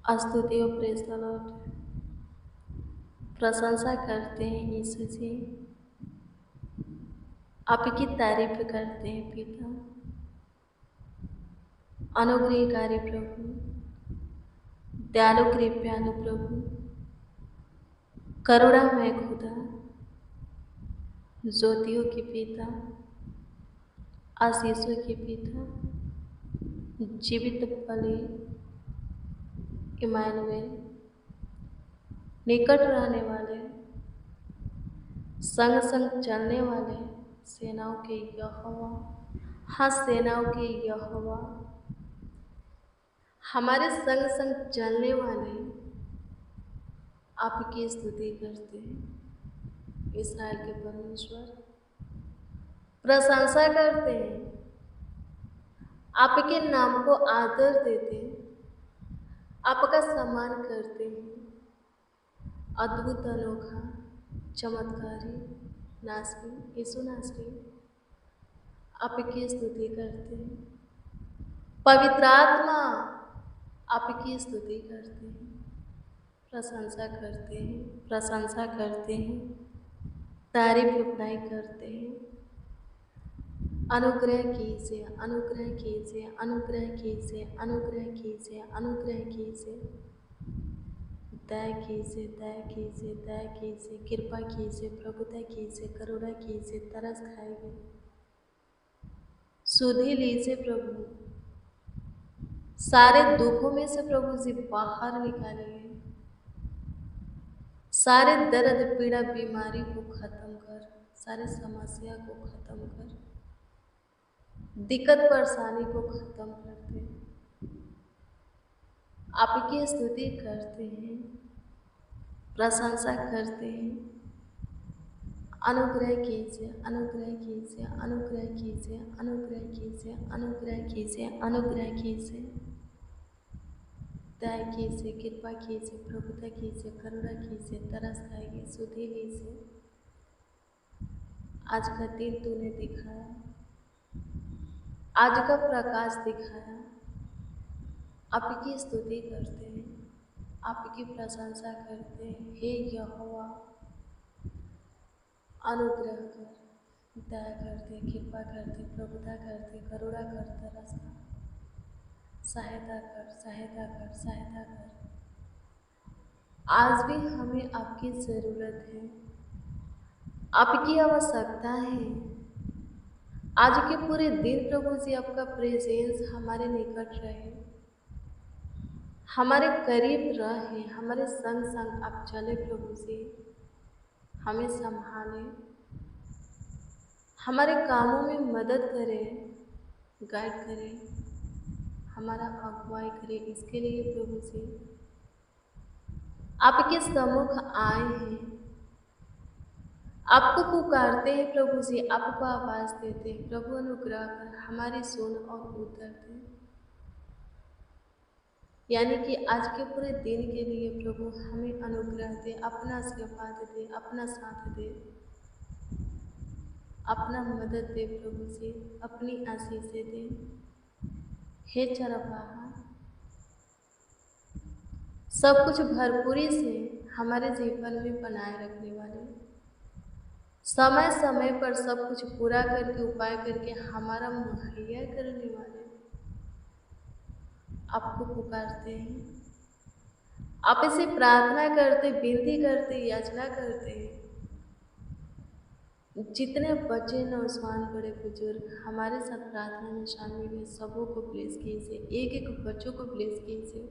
स्तुति और praise the Lord. प्रशंसा करते हैं यीशु जी, आपकी तारीफ करते हैं पिता। अनुग्रहकारी प्रभु, दयालु कृपालु प्रभु, करुणामय खुदा, ज्योतियों के पिता, आशीषों के पिता, जीवित बलि इमानुएल, निकट रहने वाले, संग संग चलने वाले, सेनाओं के यहोवा, हाँ सेनाओं के यहोवा, हमारे संग संग चलने वाले आपकी स्तुति करते हैं। इस्राएल के परमेश्वर प्रशंसा करते हैं, आपके नाम को आदर देते हैं, आपका सम्मान करते हैं। अद्भुत अनोखा चमत्कारी नासरी यीशु नासरी आपकी स्तुति करते हैं। पवित्र आत्मा आपकी स्तुति करते हैं, प्रशंसा करते हैं, प्रशंसा करते हैं, तारीफ अपनाई करते हैं। अनुग्रह कीजिए, अनुग्रह कीजिए, अनुग्रह कीजिए, अनुग्रह कीजिए, अनुग्रह कीजिए, दया कीजिए, दया कीजिए, दया कीजिए, कृपा कीजिए, प्रभुता कीजिए, करुणा कीजिए, तरस खाइए, सुधि लीजिए प्रभु। सारे दुखों में से प्रभु जी बाहर निकालिए, सारे दर्द पीड़ा बीमारी को खत्म कर, सारे समस्या को खत्म कर, दिक्कत परेशानी को खत्म करते हैं। आपकी स्तुति करते हैं, प्रशंसा करते हैं। अनुग्रह कीजिए, अनुग्रह कीजिए, अनुग्रह कीजिए, अनुग्रह कीजिए, अनुग्रह कीजिए, अनुग्रह कीजिए, दया कीजिए, कृपा कीजिए, प्रभुता कीजिए, करुणा कीजिए, तरस खाइए, सुधि लीजिए। आज का दिन तूने दिखाया, आज का प्रकाश दिखाया। आपकी स्तुति करते हैं, आपकी प्रशंसा करते हैं। हे यहोवा, अनुग्रह कर, दया करते, कृपा करते, प्रभुता करते, करुणा कर, तरस खा, सहायता कर, सहायता कर, सहायता कर। आज भी हमें आपकी ज़रूरत है, आपकी आवश्यकता है। आज के पूरे दिन प्रभु जी आपका प्रेजेंस हमारे निकट रहे, हमारे करीब रहे, हमारे संग संग आप चले प्रभु जी, हमें संभालें, हमारे कामों में मदद करें, गाइड करें, हमारा अगुवाई करें। इसके लिए प्रभु जी आपके सम्मुख आए हैं, आपको पुकारते हैं प्रभु जी, आपको आवाज़ देते हैं। प्रभु अनुग्रह कर हमारी सुन और उत्तर दें, यानी कि आज के पूरे दिन के लिए प्रभु हमें अनुग्रह दे, अपना आशीर्वाद दे, अपना साथ दे, अपना मदद दे प्रभु जी, अपनी आशीषें दे। हे चरवाहा, सब कुछ भरपूरी से हमारे जीवन में बनाए रखने वाले, समय समय पर सब कुछ पूरा करके उपाय करके हमारा मुहैया करने वाले आपको पुकारते हैं, आप इसे प्रार्थना करते, विनती करते, याचना करते हैं। जितने बच्चे नौजवान बड़े बुजुर्ग हमारे साथ प्रार्थना में शामिल हैं, सबों को ब्लेस कीजिए, एक एक बच्चों को ब्लेस कीजिए।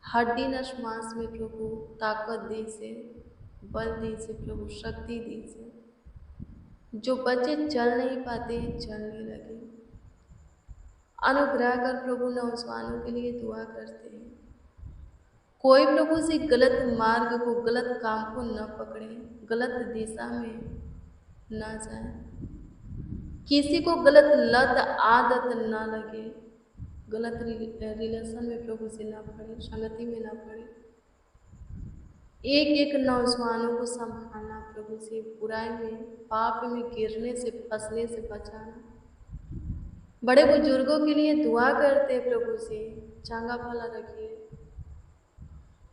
हड्डी नस मांस में प्रभु ताकत दीजिए, बल दीजिए प्रभु, शक्ति दीजिए। जो बच्चे चल नहीं पाते हैं चलने लगे। अनुग्रह कर प्रभु, नौजवानों के लिए दुआ करते हैं। कोई प्रभु से गलत मार्ग को, गलत काम को न पकड़े, गलत दिशा में न जाए, किसी को गलत लत आदत न लगे, गलत रिलेशन में प्रभु से न पड़े, संगति में न पड़े। एक एक नौजवानों को संभालना प्रभु से, बुराई में पाप में गिरने से, फंसने से बचाना। बड़े बुजुर्गों के लिए दुआ करते प्रभु से, चंगा भला रखिए,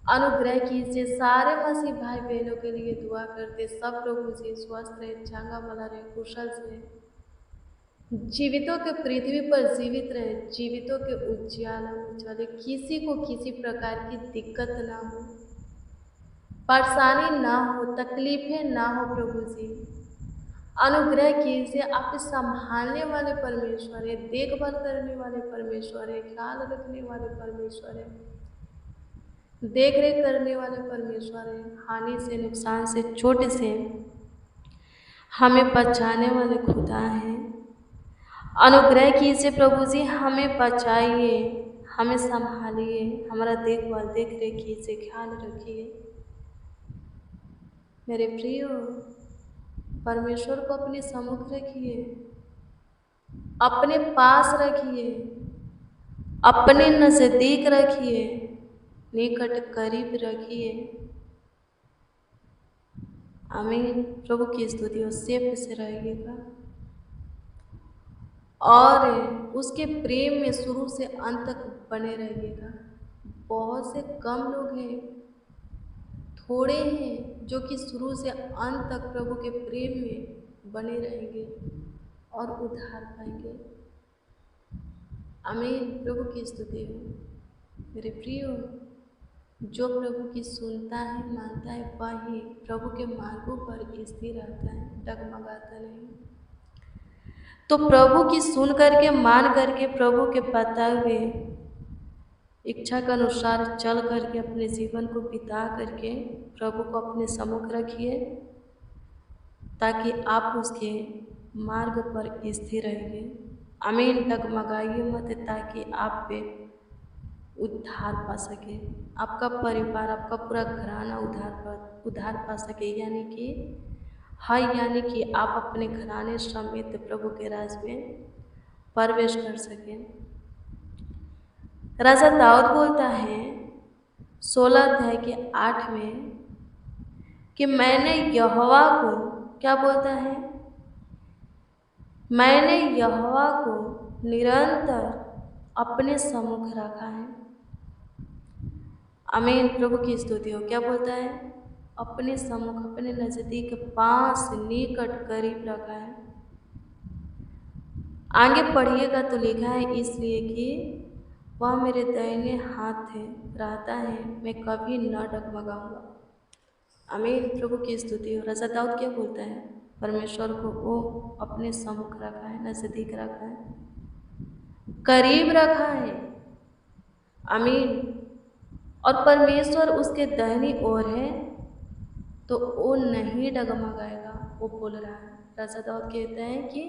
अनुग्रह कीजिए। सारे मसीह भाई बहनों के लिए दुआ करते, सब प्रभु जी स्वस्थ रहे, चंगा भला रहे, कुशल से जीवितों के पृथ्वी पर जीवित रहे, जीवितों के उज्ज्वला में चले, किसी को किसी प्रकार की दिक्कत ना हो, परेशानी ना हो, तकलीफें ना हो। प्रभु जी अनुग्रह कीजिए। आप संभालने वाले परमेश्वर है, देखभाल करने वाले परमेश्वर है, ख्याल रखने वाले परमेश्वर है, देख रेख करने वाले परमेश्वर है। हानि से, नुकसान से, चोट से हमें बचाने वाले खुदा हैं। अनुग्रह कीजिए प्रभु जी, हमें बचाइए, हमें संभालिए, हमारा देखभाल देख रेख कीजिए, ख्याल रखिए। मेरे प्रियो, परमेश्वर को अपने सम्मुख रखिए, अपने पास रखिए, अपने नजदीक रखिए, निकट करीब रखिए। आमीन। प्रभु की स्तुति हो, सेफ से रहिएगा और उसके प्रेम में शुरू से अंत तक बने रहिएगा। बहुत से कम लोग हैं, थोड़े हैं जो कि शुरू से अंत तक प्रभु के प्रेम में बने रहेंगे और उद्धार पाएंगे। आमीन। प्रभु की स्तुति हो। मेरे प्रियो, जो प्रभु की सुनता है, मानता है, वही प्रभु के मार्गों पर स्थिर रहता है, डगमगाता नहीं। तो प्रभु की सुन करके, मान करके, प्रभु के बताए हुए इच्छा के अनुसार चल करके अपने जीवन को बिता करके प्रभु को अपने सम्मुख रखिए, ताकि आप उसके मार्ग पर स्थिर रहिए। आमीन। डगमगाइए मत, ताकि आप पे उद्धार पा सके, आपका परिवार, आपका पूरा घराना उद्धार पा सके, यानी कि आप अपने घराने समेत प्रभु के राज में प्रवेश कर सके। राजा दाऊद बोलता है 16 अध्याय के 8 में कि मैंने यहोवा को, क्या बोलता है, मैंने यहोवा को निरंतर अपने सम्मुख रखा है। आमीन। प्रभु की स्तुति हो। क्या बोलता है? अपने सम्मुख, अपने नजदीक, पास, निकट, करीब रखा है। आगे पढ़िएगा तो लिखा है, इसलिए कि वह मेरे दाहिने हाथ है, रहता है, मैं कभी न डगमगाऊंगा। आमीन। प्रभु की स्तुति हो। राजा दाऊद क्या बोलता है? परमेश्वर को वो अपने सम्मुख रखा है, नजदीक रखा है, करीब रखा है। आमीन। और परमेश्वर उसके दाहिनी ओर है तो वो नहीं डगमगाएगा। वो बोल रहा है, राजा दाऊद कहते हैं कि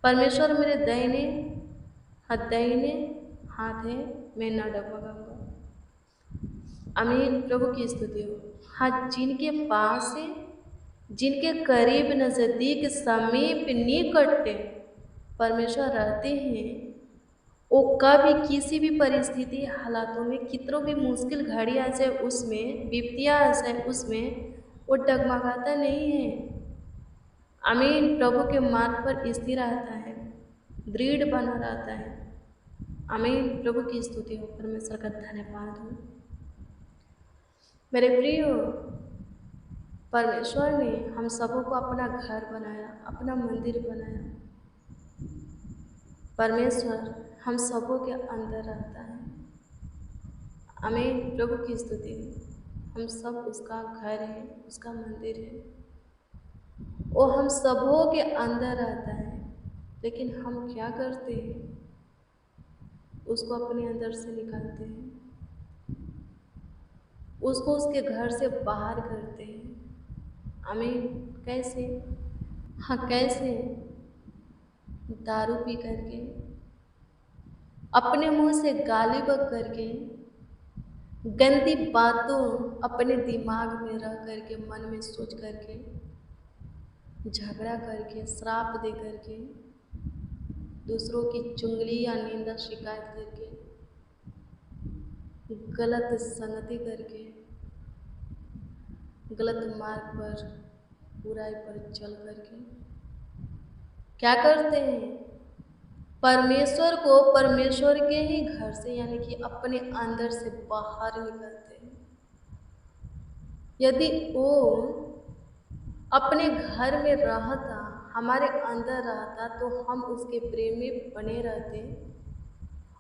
परमेश्वर मेरे दाहिने हाथ है, मैं न डगमगाऊंगा। आमीन। प्रभु की स्तुति हो। हाँ, जिनके पास है, जिनके करीब, नजदीक, समीप, निकट परमेश्वर रहते हैं, वो कभी किसी भी परिस्थिति, हालातों में, कितनों भी मुश्किल घड़ी आ जाए, उसमें विपत्तियाँ आ जाए, उसमें वो डगमगाता नहीं है। आमीन। प्रभु के मार्ग पर स्थिर रहता है, दृढ़ बना रहता है। आमीन। प्रभु की स्तुति हो। परमेश्वर का धन्यवाद हो। मेरे प्रियो, परमेश्वर ने हम सबों को अपना घर बनाया, अपना मंदिर बनाया। परमेश्वर हम सबों के अंदर रहता है। आमीन। प्रभु की स्तुति हो। हम सब उसका घर है, उसका मंदिर है, वो हम सबों के अंदर रहता है। लेकिन हम क्या करते हैं? उसको अपने अंदर से निकालते हैं, उसको उसके घर से बाहर करते हैं। आमीन। कैसे? हाँ, कैसे? दारू पी करके, अपने मुंह से गाली बक करके, गंदी बातों अपने दिमाग में रह करके, मन में सोच करके, झगड़ा करके, श्राप दे करके, दूसरों की चुगली या निंदा शिकायत करके, गलत संगति करके, गलत मार्ग पर, बुराई पर चल करके क्या करते हैं? परमेश्वर को परमेश्वर के ही घर से, यानी कि अपने अंदर से बाहर निकलते हैं। यदि वो अपने घर में रहता, हमारे अंदर रहता, तो हम उसके प्रेम में बने रहते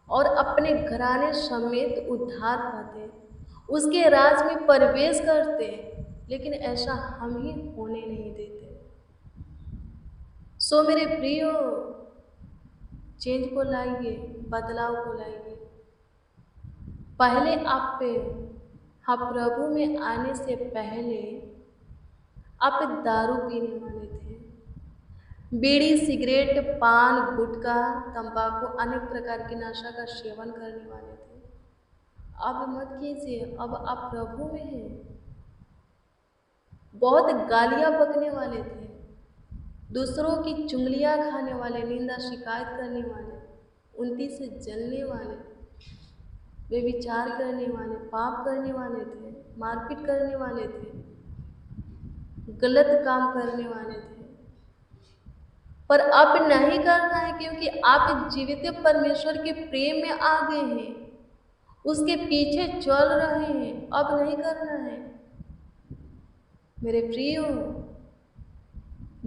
और अपने घराने समेत उद्धार पाते, उसके राज में प्रवेश करते। लेकिन ऐसा हम ही होने नहीं देते। सो मेरे प्रियो, चेंज को लाइए, बदलाव को लाइए। पहले आप पे, हाँ, प्रभु में आने से पहले आप दारू पीने वाले थे, बीड़ी, सिगरेट, पान, गुटखा, तंबाकू, अनेक प्रकार की नशा का सेवन करने वाले थे। अब मत कीजिए, अब आप प्रभु में हैं। बहुत गालियां बकने वाले थे, दूसरों की चुंगलियां खाने वाले, निंदा शिकायत करने वाले, उल्टी से जलने वाले, व्यभिचार करने वाले, पाप करने वाले थे, मारपीट करने वाले थे, गलत काम करने वाले थे। पर अब नहीं करना है, क्योंकि आप जीवित परमेश्वर के प्रेम में आ गए हैं, उसके पीछे चल रहे हैं। अब नहीं करना है। मेरे प्रियो,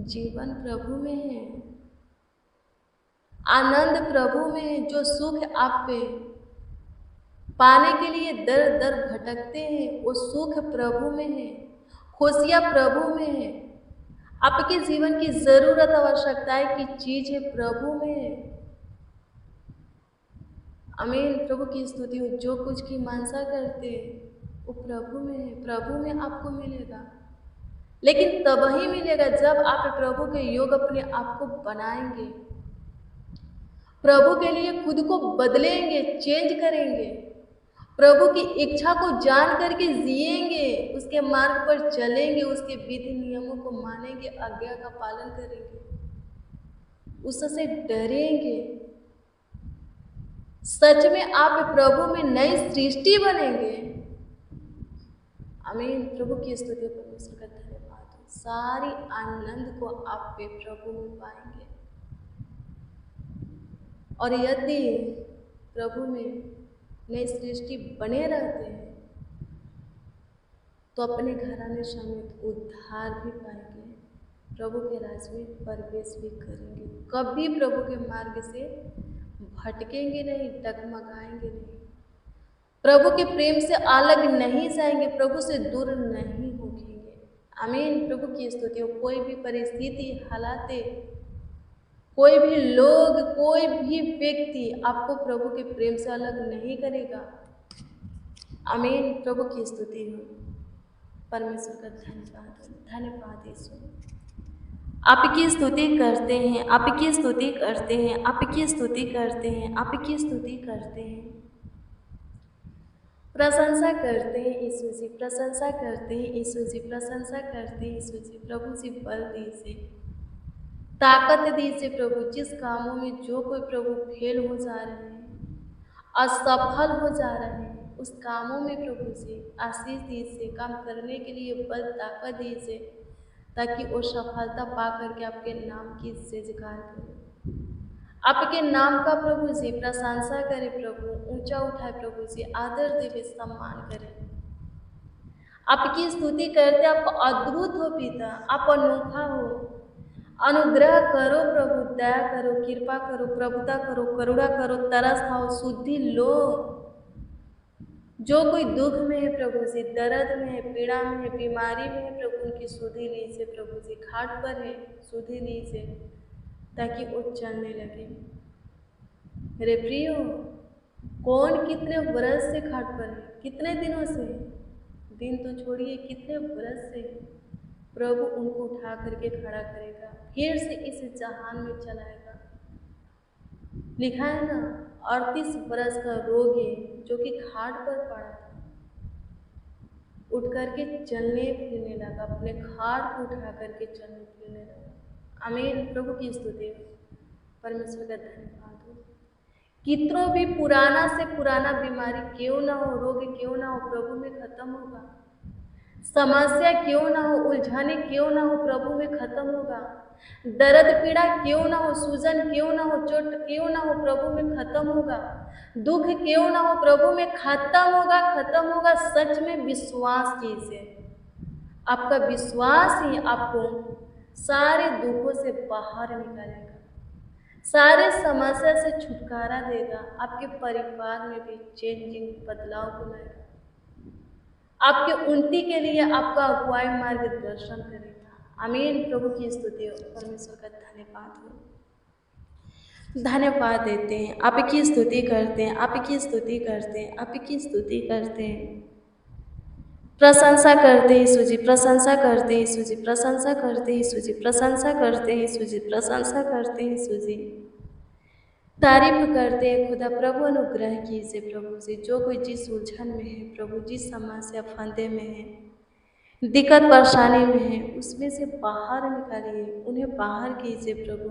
जीवन प्रभु में है, आनंद प्रभु में है। जो सुख आप पे पाने के लिए दर दर भटकते हैं, वो सुख प्रभु में है, खुशियां प्रभु में है। आपके जीवन की जरूरत, आवश्यकताएं की चीज है प्रभु में है। आमीन। प्रभु की स्तुति हो। जो कुछ की मानसा करते वो प्रभु में है, प्रभु में आपको मिलेगा। लेकिन तब ही मिलेगा जब आप प्रभु के योग अपने आप को बनाएंगे, प्रभु के लिए खुद को बदलेंगे, चेंज करेंगे, प्रभु की इच्छा को जान करके जिएंगे, उसके मार्ग पर चलेंगे, उसके विधि नियमों को मानेंगे, आज्ञा का पालन करेंगे, उससे डरेंगे। सच में आप प्रभु में नई सृष्टि बनेंगे। आमीन। प्रभु की स्तुति, परमेश्वर का धन्यवाद हो। सारी आनंद को आप पे प्रभु में पाएंगे। और यदि प्रभु में नई सृष्टि बने रहते हैं तो अपने घराने समेत उद्धार भी पाएंगे, प्रभु के राज में प्रवेश भी करेंगे। कभी प्रभु के मार्ग से भटकेंगे नहीं, डगमगाएंगे नहीं, प्रभु के प्रेम से अलग नहीं जाएंगे, प्रभु से दूर नहीं होंगे। आमीन। प्रभु की स्तुति हो। कोई भी परिस्थिति, हालातें, कोई भी लोग, कोई भी व्यक्ति आपको प्रभु के प्रेम से अलग नहीं करेगा। आमीन। प्रभु की स्तुति हो। परमेश्वर का धन्यवाद, धन्यवाद यीशु। आपकी स्तुति करते हैं, आपकी स्तुति करते हैं, आपकी स्तुति करते हैं, आपकी स्तुति करते हैं, प्रशंसा करते हैं यीशु जी, प्रशंसा करते हैं यीशु जी, प्रशंसा करते हैं यीशु जी। प्रभु जी बल दीजिए, ताकत दीजिए प्रभु। जिस कामों में जो कोई प्रभु फेल हो जा रहे हैं, असफल हो जा रहे हैं, उस कामों में प्रभु जी आशीष दीजिए, काम करने के लिए बल ताकत दीजिए, ताकि वो सफलता पा करके आपके नाम की जयजयकार करें, आपके नाम का प्रभु जी प्रशंसा करें, प्रभु ऊंचा उठाए, प्रभु जी आदर देवे, सम्मान करें। आपकी स्तुति करते आप अद्भुत हो पिता, आप अनोखा हो। अनुग्रह करो प्रभु, दया करो, कृपा करो, प्रभुता करो, करुणा करो, तरस खाओ, शुद्धि लो। जो कोई दुख में है प्रभु जी, दर्द में है, पीड़ा में है, बीमारी में है, प्रभु उनकी शुद्धि लीजिए प्रभु जी। खाट पर है, शुद्धि लीजिए ताकि वो चलने लगे। मेरे प्रियो, कौन कितने वर्ष से खाट पर है, कितने दिनों से, दिन तो छोड़िए, कितने वर्ष से प्रभु उनको उठा करके खड़ा करेगा, फिर से इस जहान में चलाएगा। लिखा है ना, 38 वर्ष का रोगी जो कि खाट पर पड़ा था, उठ करके चलने फिरने लगा, अपने खाट को उठा करके चलने फिरने लगा। आमीन। प्रभु की स्तुति, परमेश्वर का धन्यवाद हो। कितनों भी पुराना से पुराना बीमारी क्यों ना हो, रोग क्यों ना हो, प्रभु में खत्म होगा। समस्या क्यों ना हो, उलझाने क्यों ना हो, प्रभु में खत्म होगा। दर्द पीड़ा क्यों ना हो, सूजन क्यों ना हो, चोट क्यों ना हो, प्रभु में खत्म होगा। दुख क्यों ना हो, प्रभु में खत्म होगा, खत्म होगा। सच में विश्वास कीजिए, आपका विश्वास ही आपको सारे दुखों से बाहर निकालेगा, सारे समस्या से छुटकारा देगा, आपके परिवार में भी चेंजिंग बदलाव को लाएगा, आपके उन्नति के लिए आपका अगुवाई मार्गदर्शन करेगा। आमीन। प्रभु की स्तुति हो, परमेश्वर का धन्यवाद हो। धन्यवाद देते हैं, आपकी स्तुति करते हैं, आपकी स्तुति करते हैं, आपकी स्तुति करते हैं। प्रशंसा करते हैं यीशु जी, प्रशंसा करते हैं यीशु जी, प्रशंसा करते हैं यीशु जी, प्रशंसा करते हैं यीशु जी, प्रशंसा करते हैं यीशु जी। तारीफ करते हैं खुदा। प्रभु अनुग्रह कीजिए प्रभु जी, जो कोई जिस उलझन में है प्रभु, जिस समस्या फंदे में है, दिक्कत परेशानी में है, उसमें से बाहर निकालिए, उन्हें बाहर कीजिए प्रभु,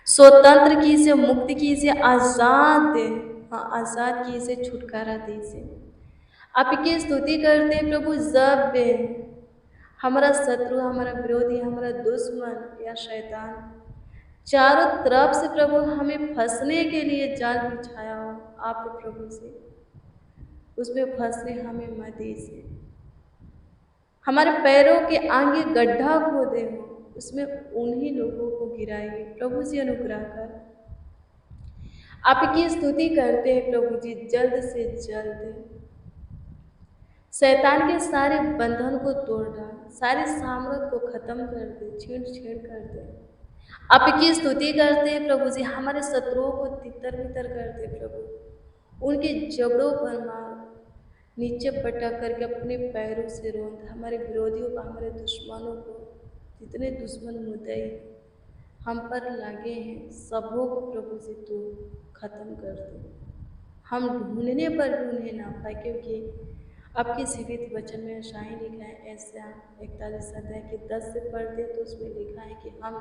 स्वतंत्र कीजिए, मुक्त कीजिए, आज़ाद दे, हाँ आज़ाद कीजिए, छुटकारा दीजिए। आपकी स्तुति करते हैं प्रभु। जब भी हमारा शत्रु, हमारा विरोधी, हमारा दुश्मन या शैतान चारों तरफ से प्रभु हमें फंसने के लिए जाल बिछाया हो, आप प्रभु से उसमें फंसने हमें मत दीजिए। हमारे पैरों के आगे गड्ढा खोदे हो, उसमें उन्हीं लोगों को गिराइए प्रभु जी, अनुग्रह कर। आपकी स्तुति करते हैं प्रभु जी, जल्द से जल्द शैतान के सारे बंधन को तोड़ डाल, सारे सामर्थ को खत्म कर दे, छेड़ कर दे। आपकी स्तुति करते हैं प्रभु जी, हमारे शत्रुओं को तितर बितर कर दे प्रभु, उनके जबड़ों पर मार, नीचे पटक करके अपने पैरों से रोंद। हमारे विरोधियों को, हमारे दुश्मनों को, जितने दुश्मन मुद्दे हम पर लगे हैं, सबों को प्रभु जी तू खत्म कर दे। हम ढूंढने पर भी उन्हें ना पाए, क्योंकि आपके जीवित वचन में ऐसा ही लिखा है, ऐसा 41 अध्याय के 10 से पढ़ते तो उसमें लिखा है कि हम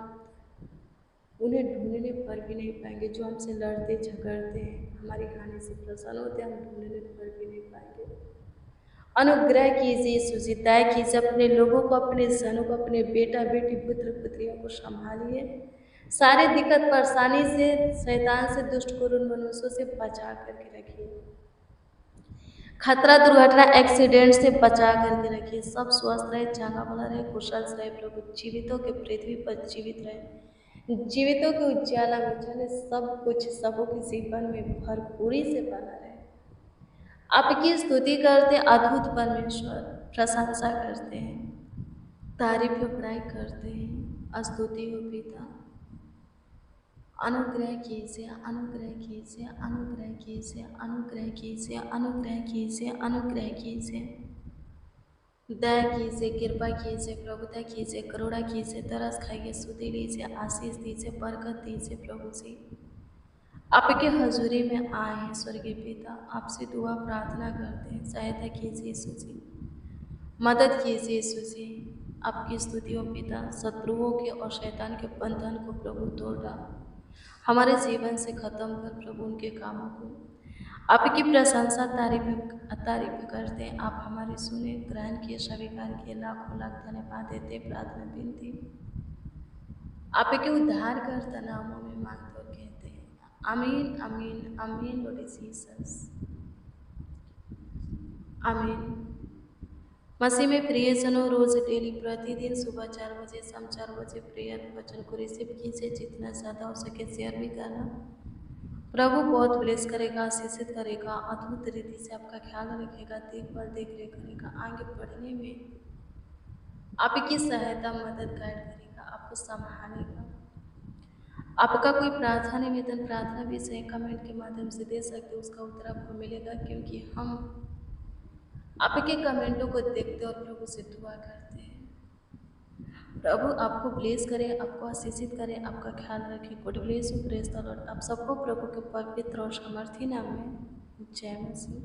उन्हें ढूंढने पर भी नहीं पाएंगे। जो हमसे लड़ते झगड़ते हैं, हमारी हानि से प्रसन्न होते हैं, हम ढूंढने पर भी नहीं पाएंगे। अनुग्रह कीजिए यीशु जी, दया कीजिए, अपने लोगों को, अपने जनों को, अपने बेटा बेटी पुत्र पुत्रियों को संभालिए, सारे दिक्कत परेशानी से, शैतान से, दुष्ट कुरूर मनुष्यों से बचा करके रखिए, खतरा दुर्घटना एक्सीडेंट से बचा करके रखिए। सब स्वस्थ रहे, चंगा भला रहे, कुशल रहे प्रभु, जीवितों के पृथ्वी पर जीवित रहे, जीवितों के उज्ज्वला में चले, सब कुछ सबों के जीवन में भरपूरी से बना रहे। आपकी स्तुति करते, अद्भुत परमेश्वर, प्रशंसा करते हैं, तारीफ बड़ाई करते हैं। स्तुति हो पिता, अनुग्रह कीजिए, अनुग्रह कीजिए, अनुग्रह कीजिए, अनुग्रह कीजिए, अनुग्रह कीजिए, अनुग्रह कीजिए, दया कीजिए, कृपा कीजिए प्रभु, दया कीजिए, करुणा कीजिए, तरस खाइए, सुधि लीजिए, आशीष दीजिए, बरकत दीजिए प्रभु जी। आपके हजूरी में आए हैं स्वर्गीय पिता, आपसे दुआ प्रार्थना करते हैं, सहायता कीजिए यीशु जी, मदद कीजिए यीशु जी। आपकी स्तुति हो पिता, शत्रुओं के और शैतान के बंधन को प्रभु तोड़ डाल, हमारे जीवन से खत्म कर प्रभु उनके कामों को। आपकी प्रशंसा तारीफ करते हैं। आप हमारी सुने, ग्रहण किए, स्वीकार किए, लाखों लाख धन्यवाद देते। प्रार्थना विनती आपके उद्धारकर्ता नामों में मांगते और कहते हैं आमीन, आमीन, आमीन। लॉर्ड जीसस, आमीन। मसीह में प्रियजनों, रोज डेली प्रतिदिन सुबह 4 बजे, शाम 4 बजे प्रेयर वचन को रिसीव कीजिए, जितना ज़्यादा हो सके शेयर भी करना। प्रभु बहुत ब्लेस करेगा, आशीषित करेगा, अद्भुत रीति से आपका ख्याल रखेगा, देखभाल देख रेख करेगा, आगे बढ़ने में आपकी सहायता, मदद, गाइड करेगा, आपको संभालेगा। आपका कोई प्रार्थना निवेदन, प्रार्थना विषय कमेंट के माध्यम से दे सकते, उसका उत्तर आपको मिलेगा, क्योंकि हम आपके कमेंटों को देखते और प्रभु से दुआ करते हैं। प्रभु आपको ब्लेस करे, आपको आशीषित करे, आपका ख्याल रखे। God bless you, praise the Lord. आप सबको प्रभु के पवित्र और सामर्थी नाम में जय मसीह।